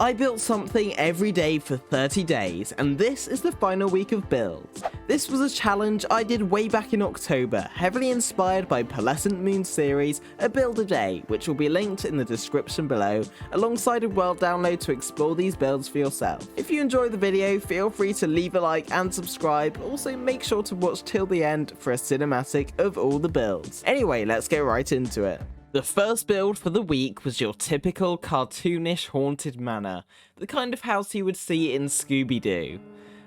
I built something every day for 30 days, and this is the final week of builds. This was a challenge I did way back in October, heavily inspired by PearlescentMoon's series, A Build a Day, which will be linked in the description below, alongside a world download to explore these builds for yourself. If you enjoyed the video, feel free to leave a like and subscribe, also make sure to watch till the end for a cinematic of all the builds. Anyway, let's get right into it. The first build for the week was your typical cartoonish haunted manor, the kind of house you would see in Scooby-Doo.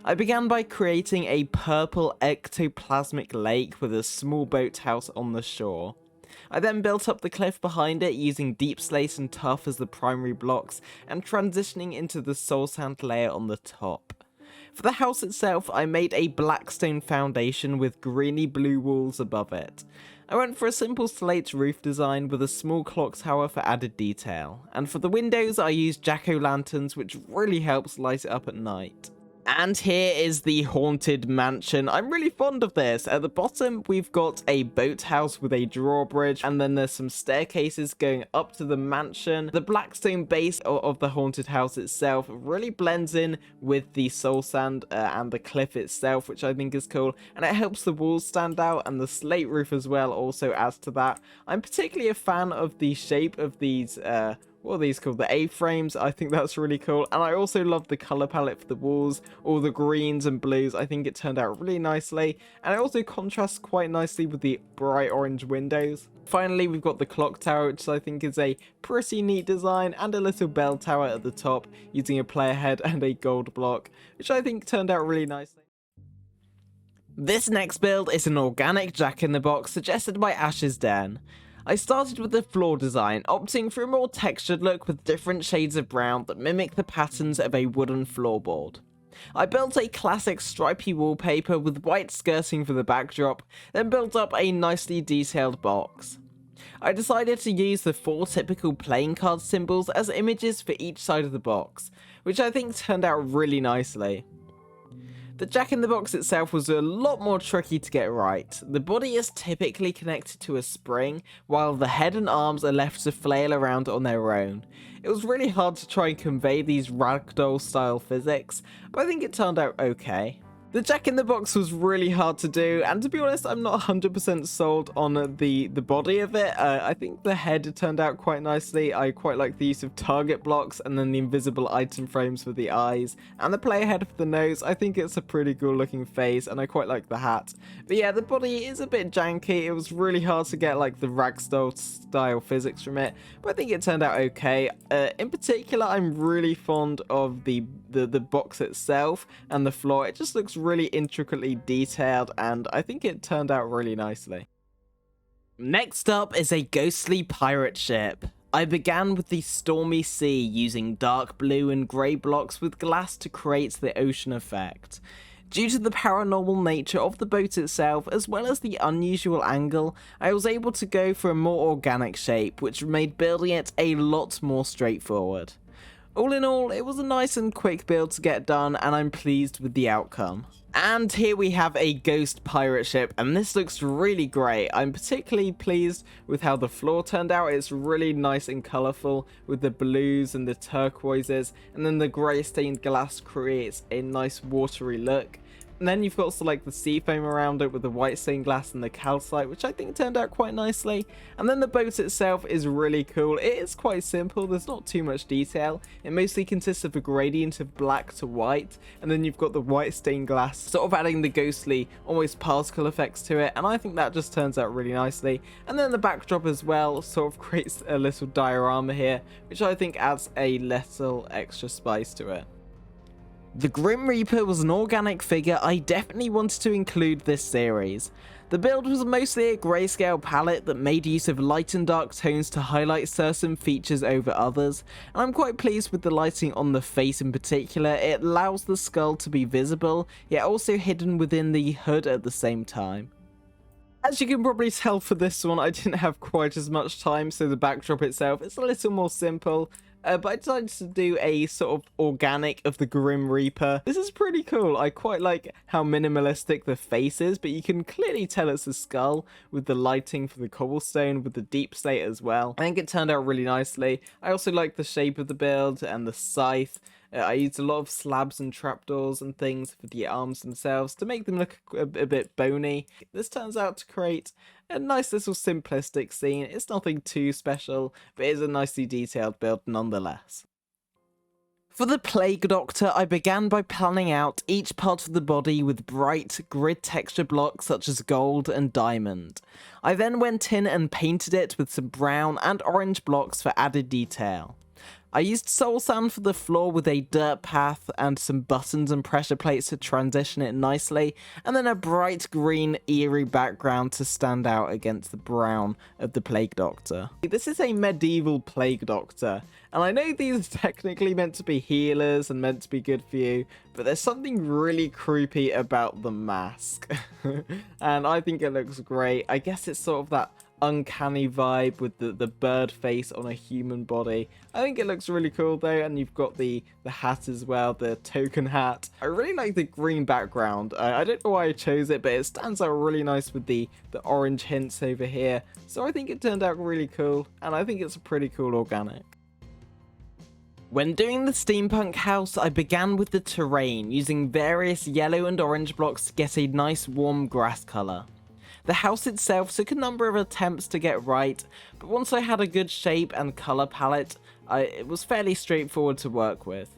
I began by creating a purple ectoplasmic lake with a small boathouse on the shore. I then built up the cliff behind it using deep slate and tuff as the primary blocks and transitioning into the soul sand layer on the top. For the house itself, I made a black stone foundation with greeny blue walls above it. I went for a simple slate roof design with a small clock tower for added detail, and for the windows I used jack-o'-lanterns, which really helps light it up at night. And here is the haunted mansion. I'm really fond of this. At the bottom we've got a boathouse with a drawbridge, and then there's some staircases going up to the mansion. The blackstone base of the haunted house itself really blends in with the soul sand and the cliff itself, which I think is cool, and it helps the walls stand out, and the slate roof as well also adds to that. I'm particularly a fan of the shape of these what are these called? The A-frames. I think that's really cool. And I also love the color palette for the walls, all the greens and blues. I think it turned out really nicely. And it also contrasts quite nicely with the bright orange windows. Finally, we've got the clock tower, which I think is a pretty neat design, and a little bell tower at the top using a player head and a gold block, which I think turned out really nicely. This next build is an organic jack-in-the-box suggested by Ash's Den. I started with the floor design, opting for a more textured look with different shades of brown that mimic the patterns of a wooden floorboard. I built a classic stripy wallpaper with white skirting for the backdrop, then built up a nicely detailed box. I decided to use the 4 typical playing card symbols as images for each side of the box, which I think turned out really nicely. The jack-in-the-box itself was a lot more tricky to get right. The body is typically connected to a spring, while the head and arms are left to flail around on their own. It was really hard to try and convey these ragdoll style physics, but I think it turned out okay. The jack-in-the-box was really hard to do, and to be honest, I'm not 100% sold on the body of it. I think the head turned out quite nicely. I quite like the use of target blocks and then the invisible item frames for the eyes, and the player head for the nose. I think it's a pretty cool looking face, and I quite like the hat. But yeah, the body is a bit janky. It was really hard to get like the ragdoll style physics from it, but I think it turned out okay. In particular, I'm really fond of the box itself and the floor. It just looks really intricately detailed, and I think it turned out really nicely. Next up is a ghostly pirate ship. I began with the stormy sea using dark blue and grey blocks with glass to create the ocean effect. Due to the paranormal nature of the boat itself, as well as the unusual angle, I was able to go for a more organic shape, which made building it a lot more straightforward. All in all, it was a nice and quick build to get done, and I'm pleased with the outcome. And here we have a ghost pirate ship, and this looks really great. I'm particularly pleased with how the floor turned out. It's really nice and colourful with the blues and the turquoises, and then the grey stained glass creates a nice watery look. And then you've got also like the sea foam around it with the white stained glass and the calcite, which I think turned out quite nicely. And then the boat itself is really cool. It is quite simple, there's not too much detail. It mostly consists of a gradient of black to white, and then you've got the white stained glass, sort of adding the ghostly, almost particle effects to it, and I think that just turns out really nicely. And then the backdrop as well sort of creates a little diorama here, which I think adds a little extra spice to it. The Grim Reaper was an organic figure I definitely wanted to include this series. The build was mostly a grayscale palette that made use of light and dark tones to highlight certain features over others, and I'm quite pleased with the lighting on the face in particular. It allows the skull to be visible, yet also hidden within the hood at the same time. As you can probably tell for this one, I didn't have quite as much time, so the backdrop itself is a little more simple. but I decided to do a sort of organic of the Grim Reaper. This is pretty cool. I quite like how minimalistic the face is, but you can clearly tell it's a skull with the lighting for the cobblestone, with the deep slate as well. I think it turned out really nicely. I also like the shape of the build and the scythe. I used a lot of slabs and trapdoors and things for the arms themselves to make them look a bit bony. This turns out to create a nice little simplistic scene. It's nothing too special, but it is a nicely detailed build nonetheless. For the Plague Doctor, I began by planning out each part of the body with bright grid texture blocks such as gold and diamond. I then went in and painted it with some brown and orange blocks for added detail. I used soul sand for the floor with a dirt path and some buttons and pressure plates to transition it nicely, and then a bright green eerie background to stand out against the brown of the Plague Doctor. This is a medieval Plague Doctor, and I know these are technically meant to be healers and meant to be good for you, but there's something really creepy about the mask. And I think it looks great. I guess it's sort of that uncanny vibe with the bird face on a human body. I think it looks really cool though, and you've got the hat as well, the token hat. I really like the green background. I don't know why I chose it, but it stands out really nice with the orange hints over here. So I think it turned out really cool, and I think it's a pretty cool organic. When doing the Steampunk House, I began with the terrain, using various yellow and orange blocks to get a nice warm grass colour. The house itself took a number of attempts to get right, but once I had a good shape and colour palette, it was fairly straightforward to work with.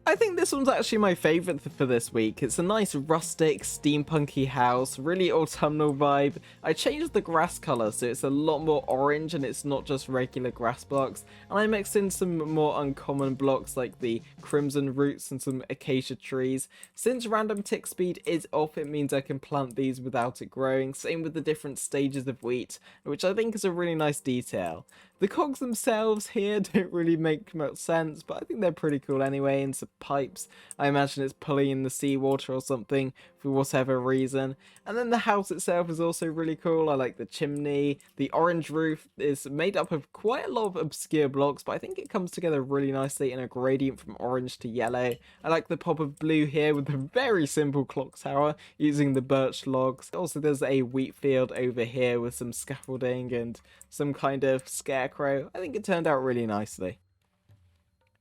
I think this one's actually my favourite for this week. It's a nice rustic, steampunky house, really autumnal vibe. I changed the grass colour so it's a lot more orange and it's not just regular grass blocks. And I mixed in some more uncommon blocks like the crimson roots and some acacia trees. Since random tick speed is off, it means I can plant these without it growing. Same with the different stages of wheat, which I think is a really nice detail. The cogs themselves here don't really make much sense, but I think they're pretty cool anyway, and some pipes. I imagine it's pulling in the seawater or something for whatever reason. And then the house itself is also really cool. I like the chimney. The orange roof is made up of quite a lot of obscure blocks, but I think it comes together really nicely in a gradient from orange to yellow. I like the pop of blue here with a very simple clock tower using the birch logs. Also, there's a wheat field over here with some scaffolding and some kind of scarecrow. I think it turned out really nicely.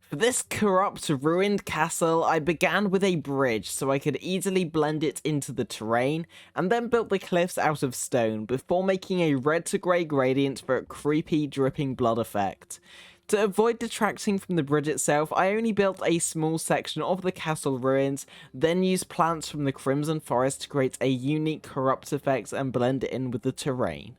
For this corrupt, ruined castle, I began with a bridge so I could easily blend it into the terrain, and then built the cliffs out of stone before making a red to grey gradient for a creepy, dripping blood effect. To avoid detracting from the bridge itself, I only built a small section of the castle ruins, then used plants from the Crimson Forest to create a unique corrupt effect and blend it in with the terrain.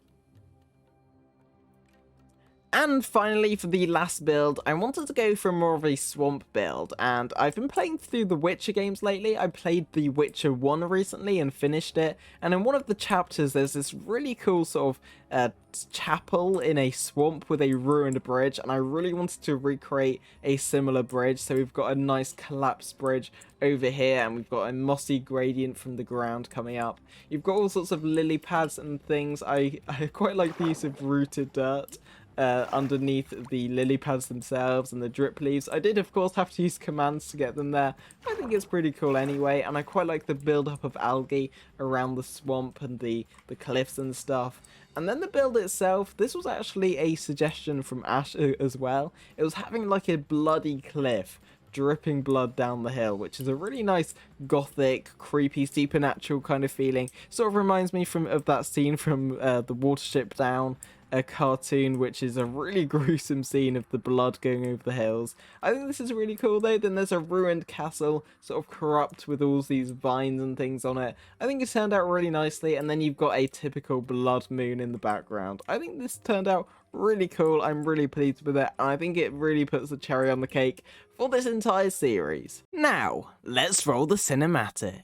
And finally, for the last build, I wanted to go for more of a swamp build, and I've been playing through the Witcher games lately. I played The Witcher 1 recently and finished it, and in one of the chapters there's this really cool sort of chapel in a swamp with a ruined bridge, and I really wanted to recreate a similar bridge. So we've got a nice collapsed bridge over here, and we've got a mossy gradient from the ground coming up. You've got all sorts of lily pads and things. I quite like the use of rooted dirt underneath the lily pads themselves and the drip leaves. I did of course have to use commands to get them there. I think it's pretty cool anyway, and I quite like the build up of algae around the swamp and the cliffs and stuff. And then the build itself, this was actually a suggestion from Ash as well. It was having like a bloody cliff dripping blood down the hill, which is a really nice gothic, creepy, supernatural kind of feeling. Sort of reminds me of that scene from the Watership Down a cartoon, which is a really gruesome scene of the blood going over the hills. I think this is really cool though. Then there's a ruined castle, sort of corrupt with all these vines and things on it. I think it turned out really nicely, and then you've got a typical blood moon in the background. I think this turned out really cool. I'm really pleased with it, and I think it really puts the cherry on the cake for this entire series. Now, let's roll the cinematic.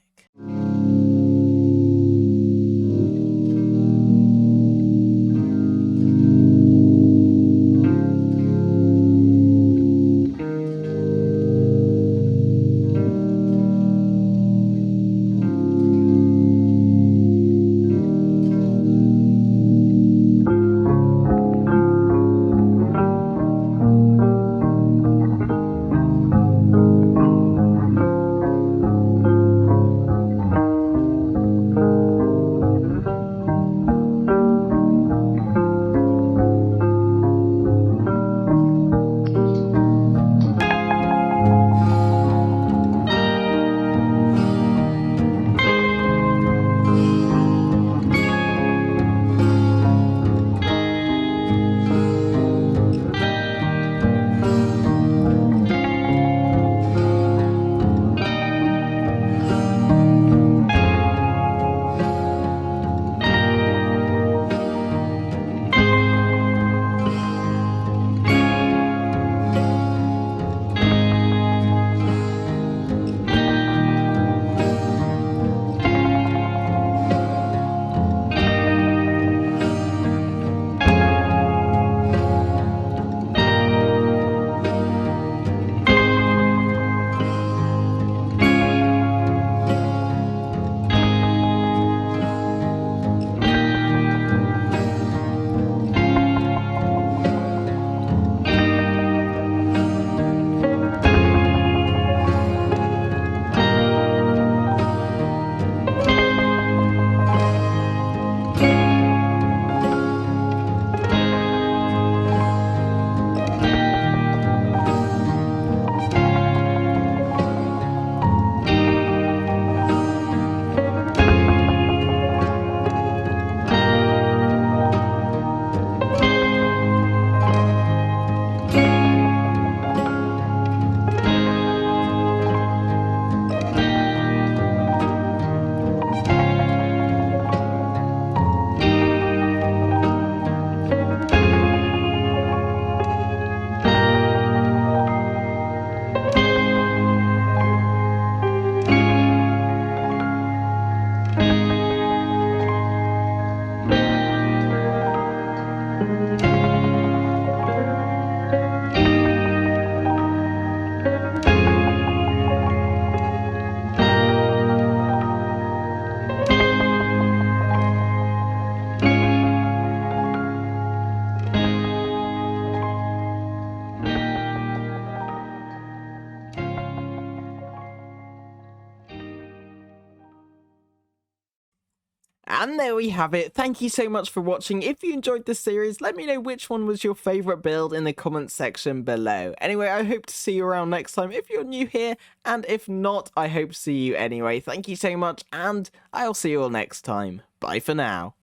And there we have it. Thank you so much for watching. If you enjoyed this series, let me know which one was your favourite build in the comments section below. Anyway, I hope to see you around next time if you're new here, and if not, I hope to see you anyway. Thank you so much, and I'll see you all next time. Bye for now.